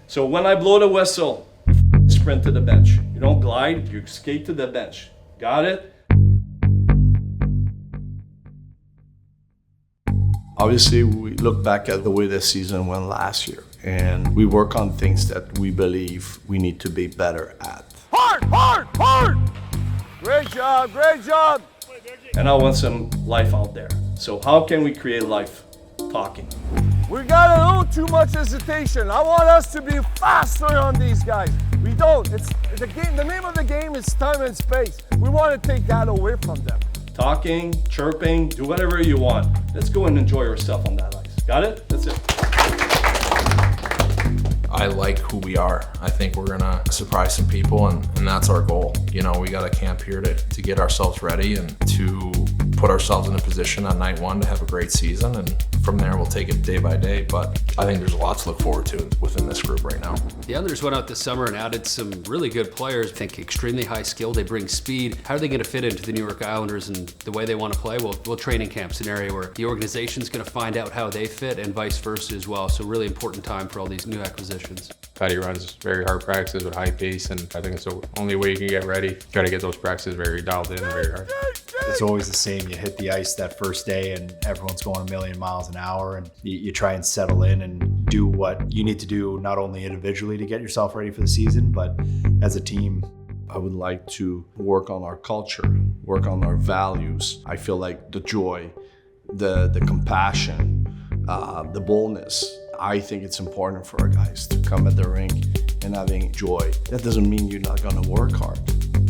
So when I blow the whistle, sprint to the bench. You don't glide, you skate to the bench. Got it? Obviously, we look back at the way the season went last year, and we work on things that we believe we need to be better at. Hard! Great job! And I want some life out there. So how can we create life? Talking. We got a little too much hesitation. I want us to be faster on these guys. We don't. It's the game. The name of the game is time and space. We want to take that away from them. Talking, chirping, do whatever you want. Let's go and enjoy yourself on that ice. Got it? That's it. I like who we are. I think we're gonna surprise some people, and that's our goal. You know, we got a camp here to get ourselves ready and to put ourselves in a position on night one to have a great season, and from there we'll take it day by day. But I think there's a lot to look forward to within this group right now. The others went out this summer and added some really good players. I think extremely high skill. They bring speed. How are they going to fit into the New York Islanders and the way they want to play? Well, training camp scenario where the organization's going to find out how they fit and vice versa as well. So really important time for all these new acquisitions. Patty runs very hard practices with high pace, and I think it's the only way you can get ready. Try to get those practices very dialed in, very hard. It's always the same. You hit the ice that first day and everyone's going a million miles an hour, and you try and settle in and do what you need to do, not only individually to get yourself ready for the season, but as a team. I would like to work on our culture, work on our values. I feel like the joy, the compassion, the boldness. I think it's important for our guys to come at the rink and having joy. That doesn't mean you're not gonna work hard.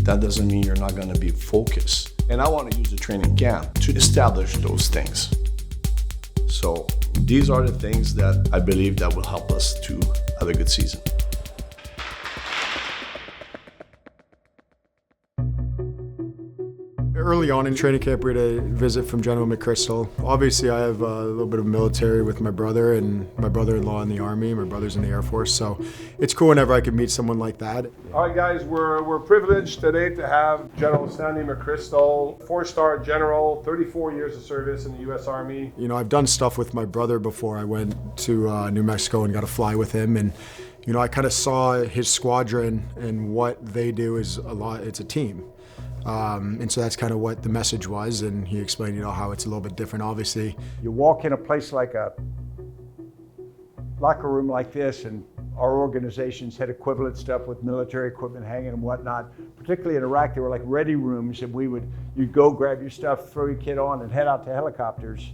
That doesn't mean you're not gonna be focused. And I wanna use the training camp to establish those things. So these are the things that I believe that will help us to have a good season. Early on in training camp, we had a visit from General McChrystal. Obviously, I have a little bit of military with my brother and my brother-in-law in the Army. My brother's in the Air Force, so it's cool whenever I can meet someone like that. All right, guys, we're privileged today to have General Stanley McChrystal, 4-star general, 34 years of service in the U.S. Army. You know, I've done stuff with my brother before. I went to New Mexico and got to fly with him, and you know, I kind of saw his squadron and what they do is it's a team. And so that's kind of what the message was, and he explained, you know, how it's a little bit different, obviously. You walk in a place like a locker room like this, and our organizations had equivalent stuff with military equipment hanging and whatnot. Particularly in Iraq, they were like ready rooms, and you'd go grab your stuff, throw your kit on, and head out to helicopters.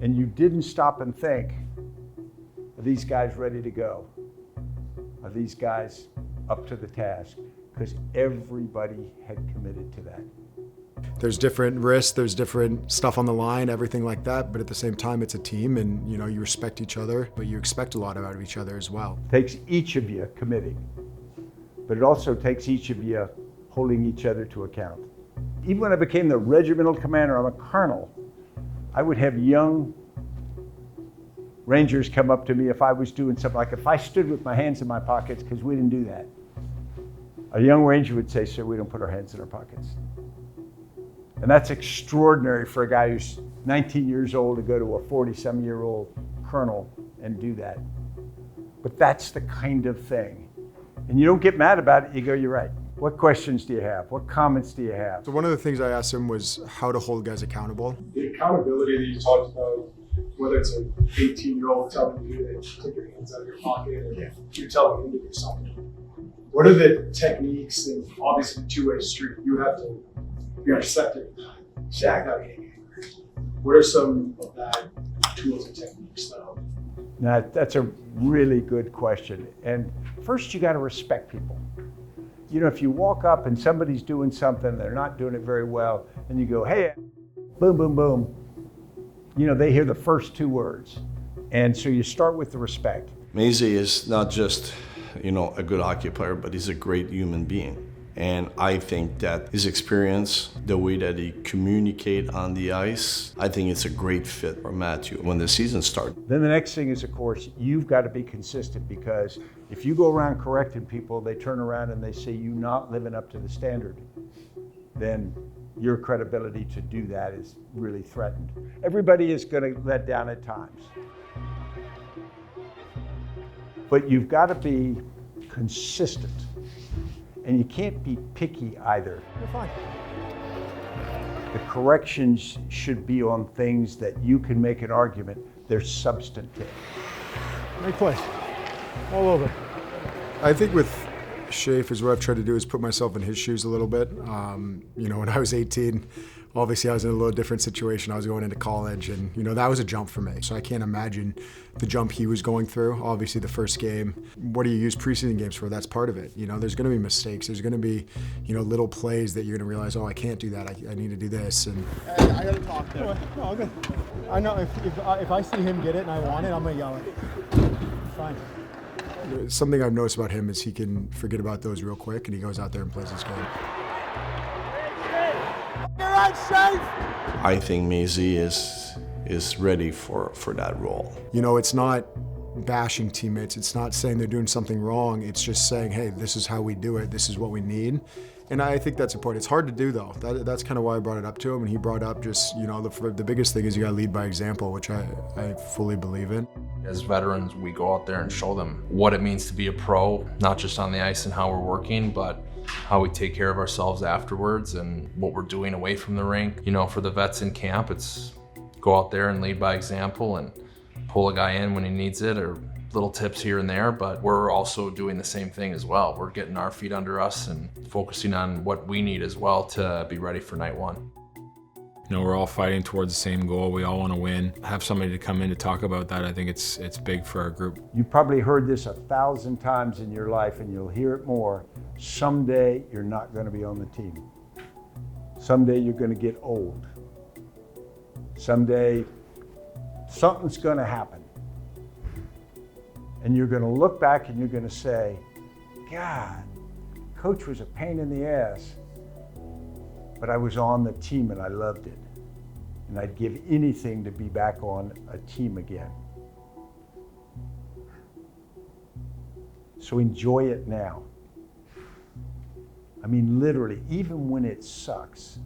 And you didn't stop and think, are these guys ready to go? Are these guys up to the task? Because everybody had committed to that. There's different risks, there's different stuff on the line, everything like that, but at the same time, it's a team, and you know, you respect each other, but you expect a lot out of each other as well. It takes each of you committing, but it also takes each of you holding each other to account. Even when I became the regimental commander, I'm a colonel, I would have young Rangers come up to me if I was doing something, like if I stood with my hands in my pockets, because we didn't do that. A young Ranger would say, sir, we don't put our hands in our pockets. And that's extraordinary for a guy who's 19 years old to go to a 40-some-year-old colonel and do that. But that's the kind of thing. And you don't get mad about it, you go, you're right. What questions do you have? What comments do you have? So one of the things I asked him was how to hold guys accountable. The accountability that you talked about, whether it's an 18-year-old telling you to take your hands out of your pocket and you're telling him to do something. What are the techniques, and obviously two-way street, you have to be receptive. Exactly. What are some of that tools and techniques though? Now, that's a really good question. And first you got to respect people. You know, if you walk up and somebody's doing something, they're not doing it very well, and you go, hey, boom, boom, boom. You know, they hear the first two words. And so you start with the respect. Maisie is not just, you know, a good hockey player, but he's a great human being. And I think that his experience, the way that he communicates on the ice, I think it's a great fit for Matthew when the season starts. Then the next thing is, of course, you've got to be consistent, because if you go around correcting people, they turn around and they say you're not living up to the standard, then your credibility to do that is really threatened. Everybody is going to let down at times. But you've got to be consistent. And you can't be picky either. You're fine. The corrections should be on things that you can make an argument they're substantive. Make play. All over. I think with Schaefer, what I've tried to do is put myself in his shoes a little bit. You know, when I was 18, obviously I was in a little different situation. I was going into college, and you know, that was a jump for me. So I can't imagine the jump he was going through. Obviously the first game, what do you use preseason games for? That's part of it. You know, there's gonna be mistakes. There's gonna be, you know, little plays that you're gonna realize, oh, I can't do that. I need to do this. And I gotta talk there. No, all good. I know if I see him get it and I want it, I'm gonna yell it. It's fine. Something I've noticed about him is he can forget about those real quick, and he goes out there and plays his game. I think Maisie is ready for that role. You know, it's not bashing teammates. It's not saying they're doing something wrong. It's just saying, hey, this is how we do it. This is what we need. And I think that's important. It's hard to do, though. That's kind of why I brought it up to him. And he brought up just, you know, the biggest thing is you got to lead by example, which I fully believe in. As veterans, we go out there and show them what it means to be a pro, not just on the ice and how we're working, but how we take care of ourselves afterwards and what we're doing away from the rink. You know, for the vets in camp, it's go out there and lead by example and pull a guy in when he needs it, or little tips here and there, but we're also doing the same thing as well. We're getting our feet under us and focusing on what we need as well to be ready for night one. You know, we're all fighting towards the same goal. We all want to win. Have somebody to come in to talk about that, I think it's big for our group. You probably heard this 1,000 times in your life, and you'll hear it more. Someday you're not going to be on the team. Someday you're going to get old. Someday something's going to happen. And you're going to look back and you're going to say, God, coach was a pain in the ass, but I was on the team and I loved it. And I'd give anything to be back on a team again. So enjoy it now. I mean, literally, even when it sucks,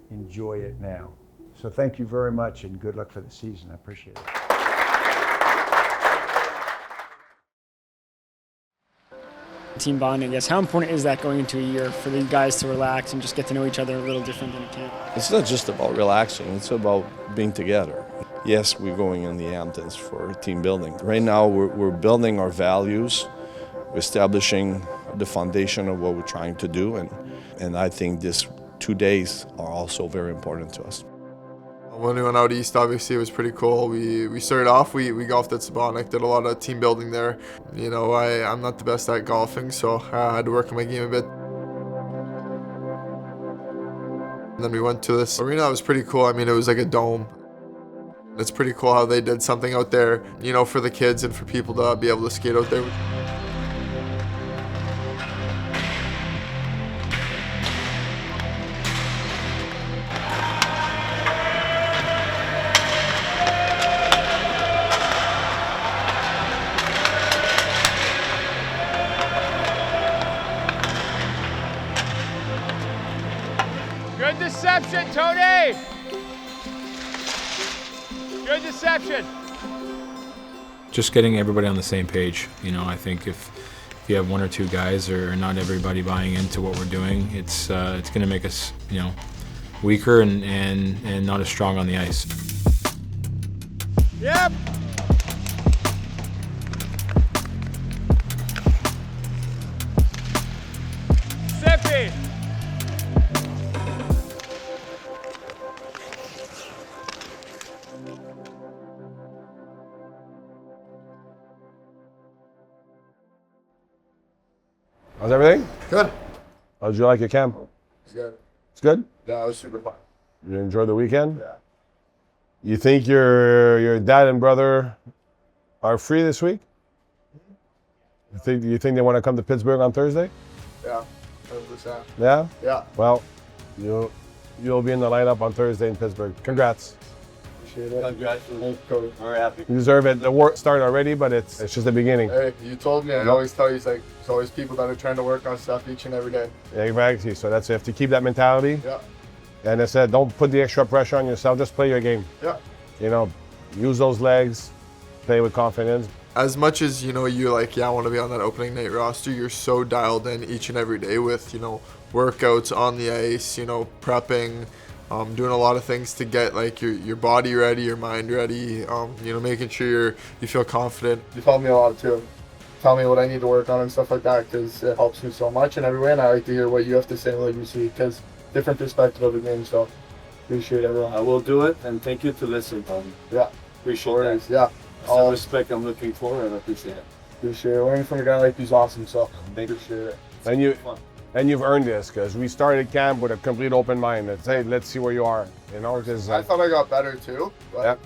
enjoy it now. So thank you very much and good luck for the season. I appreciate it. Team bonding, I guess. How important is that going into a year for the guys to relax and just get to know each other a little different than a camp? It's not just about relaxing, it's about being together. Yes, we're going in the Hamptons for team building. Right now, we're building our values, establishing the foundation of what we're trying to do, and I think these 2 days are also very important to us. When we went out east, obviously it was pretty cool. We started off, we golfed at Sabonik, did a lot of team building there. You know, I'm not the best at golfing, so I had to work on my game a bit. And then we went to this arena. It was pretty cool. I mean, it was like a dome. It's pretty cool how they did something out there, you know, for the kids and for people to be able to skate out there. Good deception, Tony! Good deception. Just getting everybody on the same page. You know, I think if you have one or two guys or not everybody buying into what we're doing, it's going to make us, you know, weaker and not as strong on the ice. Yep. Sippy. How's everything? Good. How'd you like your camp? It's good. It's good? Yeah, it was super fun. You enjoy the weekend? Yeah. You think your dad and brother are free this week? You think they want to come to Pittsburgh on Thursday? Yeah, 100%. Yeah? Yeah. Well, you'll be in the lineup on Thursday in Pittsburgh. Congrats. Appreciate it. Congratulations, Coach. Very happy. You deserve it. The work started already, but it's just the beginning. Hey, you told me. I always tell you, it's like, there's always people that are trying to work on stuff each and every day. Yeah, exactly. So you have to keep that mentality. Yeah. And I said, don't put the extra pressure on yourself. Just play your game. Yeah. You know, use those legs, play with confidence. As much as, you like, I want to be on that opening night roster, you're so dialed in each and every day with, workouts on the ice, prepping, doing a lot of things to get like your body ready, your mind ready, making sure you feel confident. You help me a lot too. Tell me what I need to work on and stuff like that, because it helps me so much in every way, and I like to hear what you have to say, like you see, because different perspective of the game, so appreciate everyone. I will do it, and thank you to listen, Tommy. Yeah. Appreciate that. Yeah. All the respect I'm looking for, and I appreciate it. Appreciate it. Learning from a guy like you's awesome, so appreciate it. And you've earned this, because we started camp with a complete open mind. It's, hey, let's see where you are. Because I thought I got better too, but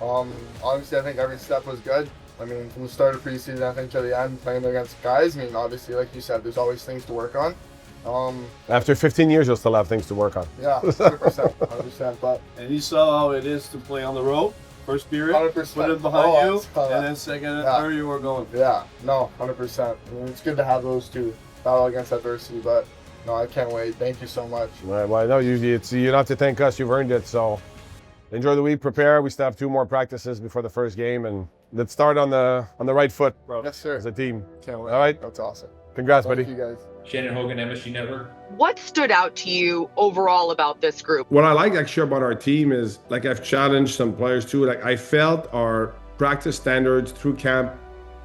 obviously I think every step was good. I mean, from the start of preseason, I think to the end, playing against guys, obviously, like you said, there's always things to work on. After 15 years, you'll still have things to work on. Yeah, 100%. But and you saw how it is to play on the road. First period, 100%. put it behind you, and then second and third, you were going. Yeah, no, 100%. It's good to have those two battle against adversity, but no, I can't wait. Thank you so much. Well, I know you don't have to thank us. You've earned it. So enjoy the week. Prepare. We still have 2 more practices before the first game, and let's start on the right foot, bro. Yes, sir. As a team. Can't wait. All right. That's awesome. Congrats, buddy. Thank you guys. Shannon Hogan, MSG Network. What stood out to you overall about this group? What I like actually about our team is, like, I've challenged some players too. Like, I felt our practice standards through camp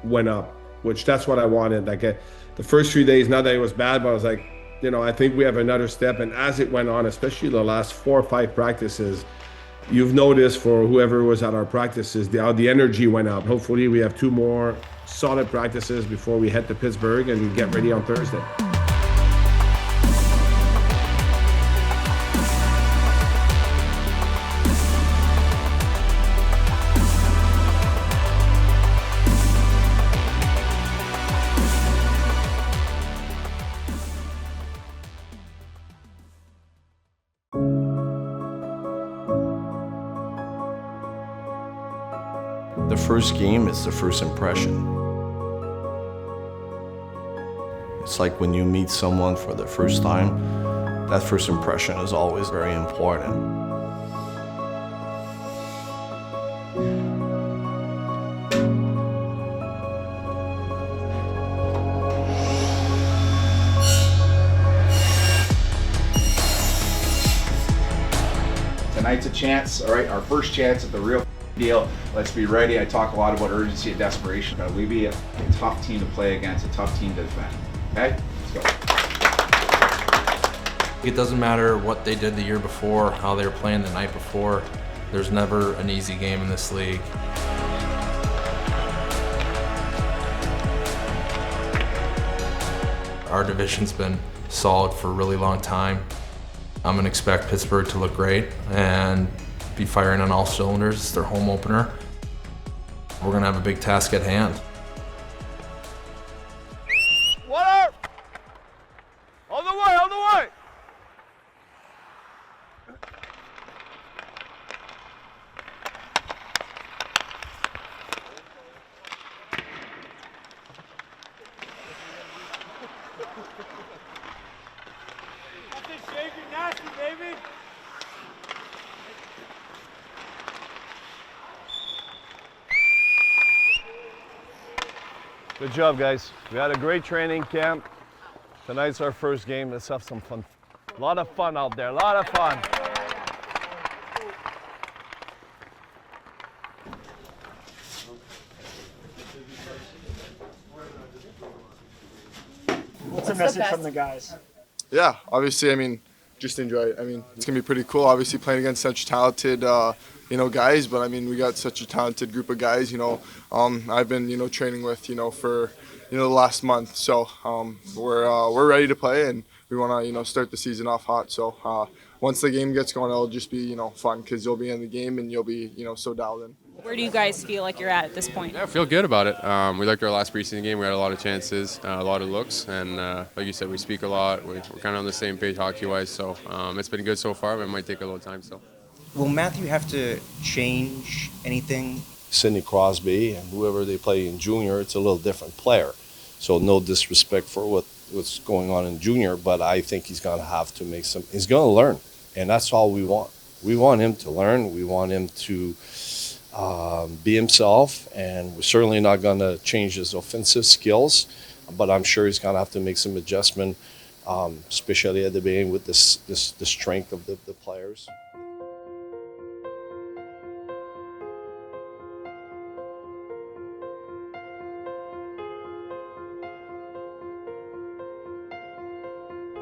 went up, which that's what I wanted. Like, the first 3 days, not that it was bad, but I was like, I think we have another step. And as it went on, especially the last 4 or 5 practices, you've noticed for whoever was at our practices, how the energy went up. Hopefully we have 2 more solid practices before we head to Pittsburgh and get ready on Thursday. The first game is the first impression. It's like when you meet someone for the first time, that first impression is always very important. Tonight's a chance, all right, our first chance at the real deal. Let's be ready. I talk a lot about urgency and desperation, but we be a tough team to play against, a tough team to defend. Okay, let's go. It doesn't matter what they did the year before, how they were playing the night before. There's never an easy game in this league. Our division's been solid for a really long time. I'm gonna expect Pittsburgh to look great and be firing on all cylinders. It's their home opener. We're gonna have a big task at hand. Water! On the way, on the way! Nasty, baby! Good job, guys. We had a great training camp. Tonight's our first game. Let's have some fun. A lot of fun out there, a lot of fun. What's the message from the guys? Yeah, obviously, just enjoy it. It's going to be pretty cool, obviously, playing against such talented, guys, but, we got such a talented group of guys, I've been, training with, for, the last month, so we're ready to play, and we want to, start the season off hot, so once the game gets going, it'll just be, fun, because you'll be in the game, and you'll be, so dialed in. Where do you guys feel like you're at this point? Yeah, I feel good about it. We liked our last preseason game. We had a lot of chances, a lot of looks, and like you said, we speak a lot. We're kind of on the same page hockey-wise, so it's been good so far, but it might take a little time still. Will Matthew have to change anything? Sidney Crosby and whoever they play in junior, it's a little different player. So no disrespect for what's going on in junior, but I think he's going to have to he's going to learn, and that's all we want. We want him to learn. We want him to be himself, and we're certainly not going to change his offensive skills, but I'm sure he's going to have to make some adjustment, especially at the beginning with the strength of the players.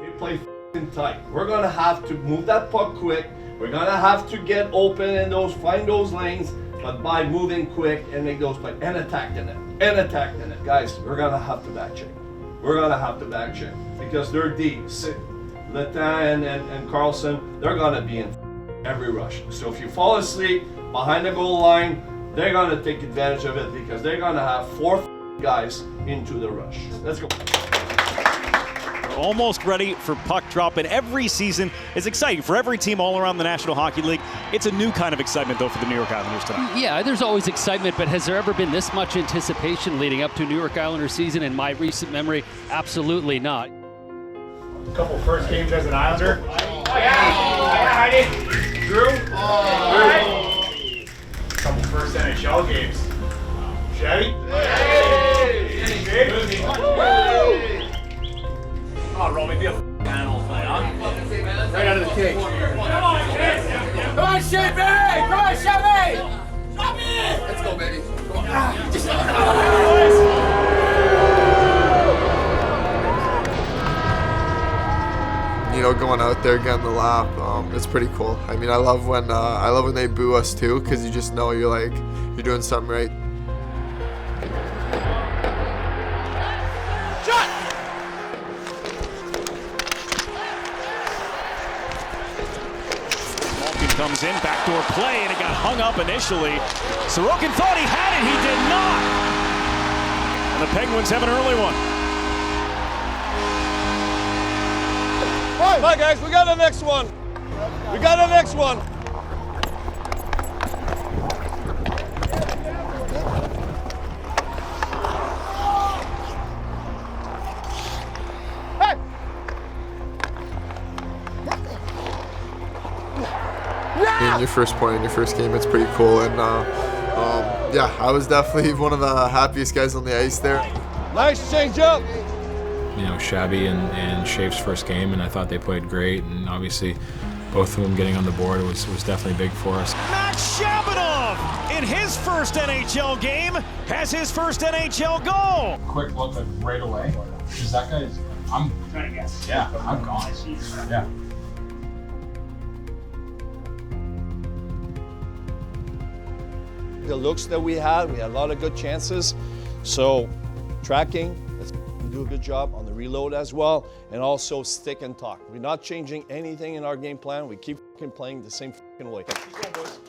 They play tight. We're going to have to move that puck quick. We're going to have to get open and find those lanes, but by moving quick and make those plays and attacking it. Guys, we're going to have to back check. We're going to have to back check because they're deep. Letang and Carlson, they're going to be in every rush. So if you fall asleep behind the goal line, they're going to take advantage of it because they're going to have 4 guys into the rush. Let's go. Almost ready for puck drop, and every season is exciting for every team all around the National Hockey League. It's a new kind of excitement, though, for the New York Islanders tonight. Yeah, there's always excitement, but has there ever been this much anticipation leading up to New York Islanders season in my recent memory? Absolutely not. A couple first games as an Islander. Drew? A couple first NHL games. Chevy? Oh, Romy, be a animal tonight, huh? Right out of the cage. Come on, Chevy! Come on, Chevy! Let's go, baby. You know, going out there getting the lap, it's pretty cool. I mean, I love when they boo us too, because you just know you're doing something right. Comes in, backdoor play, and it got hung up initially. Sorokin thought he had it, he did not. And the Penguins have an early one. All right, guys, we got the next one. We got the next one. In your first point in your first game, it's pretty cool, and yeah, I was definitely one of the happiest guys on the ice there. Nice change up. You know, Shabby and Shafe's first game, and I thought they played great, and obviously both of them getting on the board was definitely big for us. Max Shabunov, in his first NHL game, has his first NHL goal. Quick look like right away, because that guy's, I'm trying to guess. Yeah, I'm gone. Yeah. The looks that we had a lot of good chances. So tracking, let's do a good job on the reload as well, and also stick and talk. We're not changing anything in our game plan. We keep playing the same way. Keep going, boys.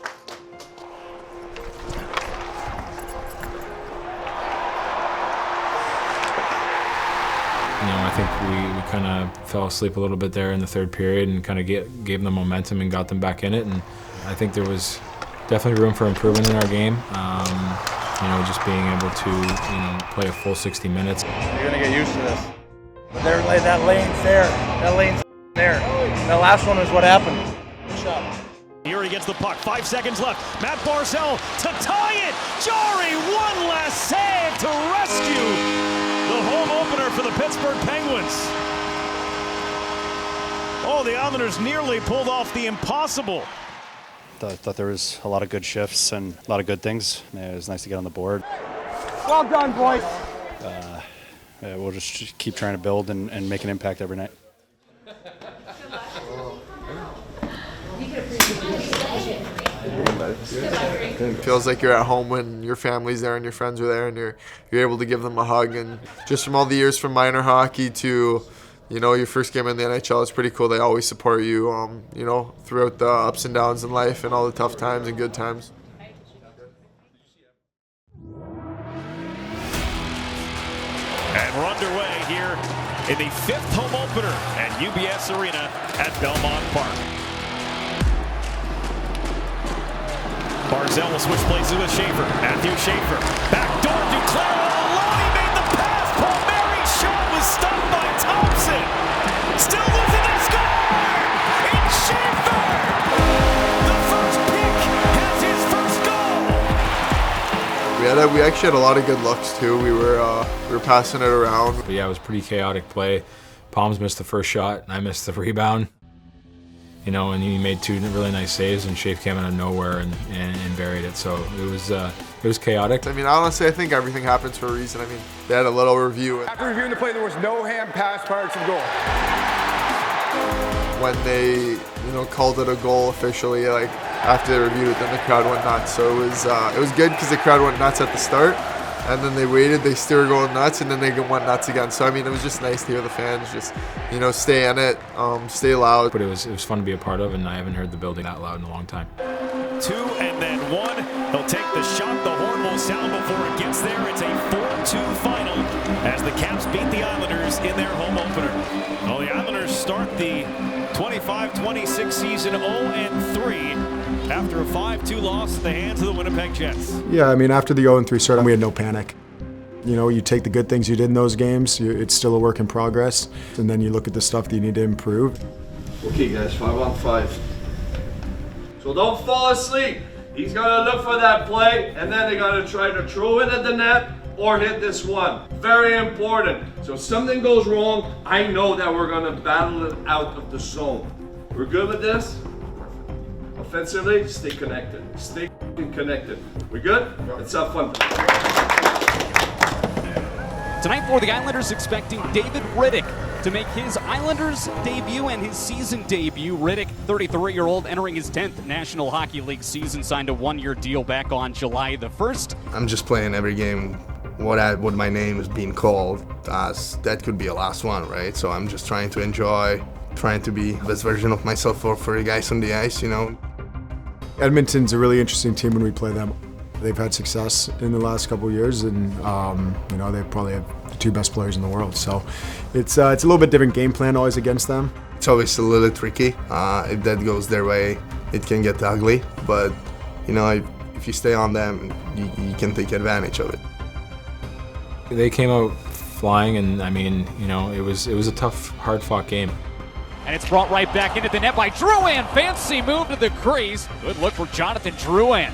You know, I think we kind of fell asleep a little bit there in the third period and kind of gave them momentum and got them back in it. And I think there was definitely room for improvement in our game. You know, just being able to, play a full 60 minutes. You're gonna get used to this. But that lane's there. That lane's there. The last one is what happened. Here he gets the puck. 5 seconds left. Matt Barzal to tie it. Jari, one last save to rescue the home opener for the Pittsburgh Penguins. Oh, the Islanders nearly pulled off the impossible. I thought there was a lot of good shifts and a lot of good things. It was nice to get on the board. Well done, boys. We'll just keep trying to build and make an impact every night. It feels like you're at home when your family's there and your friends are there, and you're able to give them a hug. And just from all the years from minor hockey to your first game in the NHL, it's pretty cool. They always support you, throughout the ups and downs in life and all the tough times and good times. And we're underway here in the 5th home opener at UBS Arena at Belmont Park. Barzal will switch places with Schaefer. Matthew Schaefer. Backdoor, Duclair all alone. He made the pass. Palmieri's shot was stopped by Thompson. Still losing their score. It's Schaefer. The first pick has his first goal. We actually had a lot of good looks too. We were passing it around. But yeah, it was pretty chaotic play. Palms missed the first shot, and I missed the rebound. You know, and he made two really nice saves, and Shafe came out of nowhere and buried it. So it was chaotic. I mean, honestly, I think everything happens for a reason. I mean, they had a little review. After reviewing the play, there was no hand pass prior to the goal. When they, called it a goal officially, like after they reviewed it, then the crowd went nuts. So it was good because the crowd went nuts at the start, and then they waited, they still were going nuts, and then they went nuts again. So I mean, it was just nice to hear the fans just, stay in it, stay loud. But it was fun to be a part of, and I haven't heard the building that loud in a long time. 2 and then 1. He'll take the shot. The horn will sound before it gets there. It's a 4-2 final as the Caps beat the Islanders in their home opener. Well, the Islanders start the 25-26 season 0-3 after a 5-2 loss at the hands of the Winnipeg Jets. Yeah, I mean, after the 0-3 start, we had no panic. You take the good things you did in those games, it's still a work in progress, and then you look at the stuff that you need to improve. Okay, guys, 5-on-5. So don't fall asleep. He's gonna look for that play, and then they're gonna try to throw it at the net or hit this one. Very important. So if something goes wrong, I know that we're gonna battle it out of the zone. We're good with this? Perfect. Offensively, stay connected. Stay connected. We good? Let's have fun. Tonight for the Islanders, expecting David Riddick to make his Islanders debut and his season debut. Riddick, 33-year-old, entering his 10th National Hockey League season, signed a one-year deal back on July the 1st. I'm just playing every game what my name is being called as. That could be a last one, right? So I'm just trying to enjoy, trying to be the best version of myself for the guys on the ice, Edmonton's a really interesting team when we play them. They've had success in the last couple of years, and they probably have the two best players in the world. So it's a little bit different game plan always against them. It's always a little tricky. If that goes their way, it can get ugly. But if you stay on them, you can take advantage of it. They came out flying, and I mean, it was a tough, hard-fought game. And it's brought right back into the net by Drouin. Fancy move to the crease. Good look for Jonathan Drouin.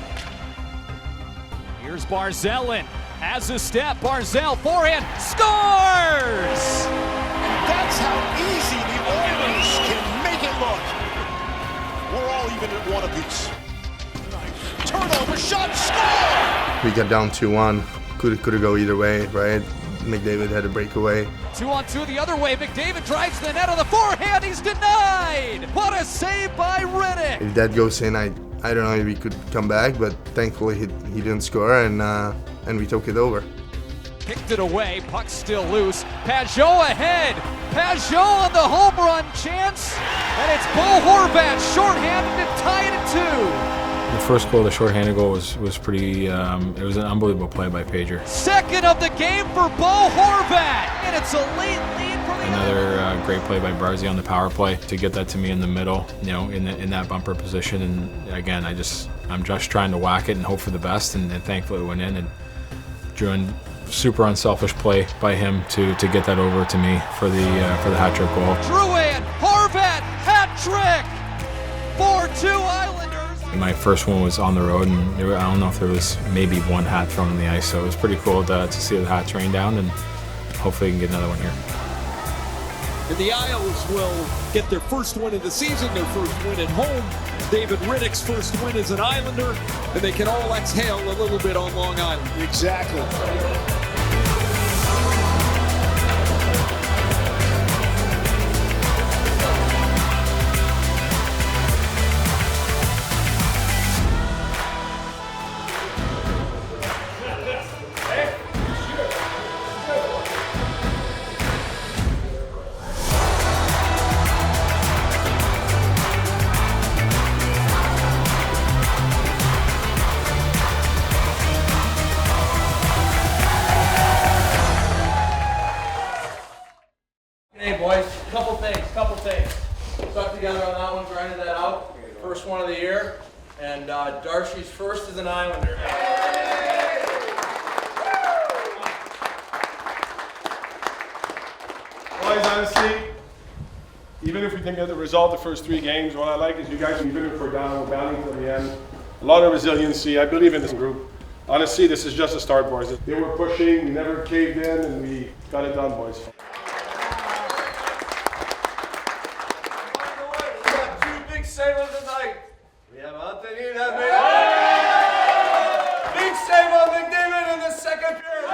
Here's Barzell in. Has a step. Barzell, forehand, scores! That's how easy the Oilers can make it look. We're all even at one apiece. Turnover, shot, score! We got down 2-1. Could go either way, right? McDavid had a breakaway. 2-on-2 the other way. McDavid drives the net on the forehand. He's denied. What a save by Riddick. If that goes in, I don't know if he could come back, but thankfully he didn't score, and we took it over. Kicked it away. Puck still loose. Pajot ahead. Pajot on the home run chance, and it's Bo Horvat shorthanded to tie it at 2. The first goal, the shorthanded goal, was pretty. It was an unbelievable play by Pager. Second of the game for Bo Horvat, and it's a late lead for the Another great play by Barzy on the power play to get that to me in the middle, in that bumper position. And again, I'm just trying to whack it and hope for the best, and thankfully it went in. And Drouin, super unselfish play by him to get that over to me for the hat trick goal. Drouin, Horvat, hat trick, 4-2 Islanders. My first one was on the road, and I don't know if there was maybe one hat thrown on the ice, so it was pretty cool to see the hats rain down, and hopefully we can get another one here. And the Isles will get their first win of the season, their first win at home. David Riddick's first win as an Islander, and they can all exhale a little bit on Long Island. Exactly. Couple things. Stuck together on that one, grinded that out. First one of the year. And Darcy's first as an Islander. Boys, honestly, even if we didn't get the result the first 3 games, what I like is you guys have been for down, we're battling to the end. A lot of resiliency. I believe in this group. honestly, this is just a start, boys. They were pushing, we never caved in, and we got it done, boys. We have two big saves tonight. We have Anthony and big save on McDavid in the second period.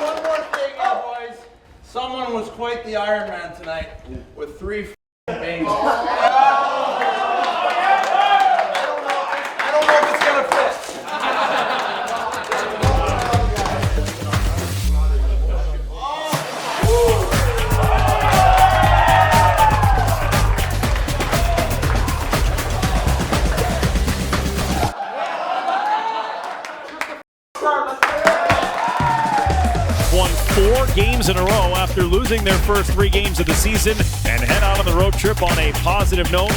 One more thing, boys. Someone was quite the Iron Man tonight with 3 babies. I don't know if it's gonna fit. 4 games in a row after losing their first 3 games of the season and head out on the road trip on a positive note.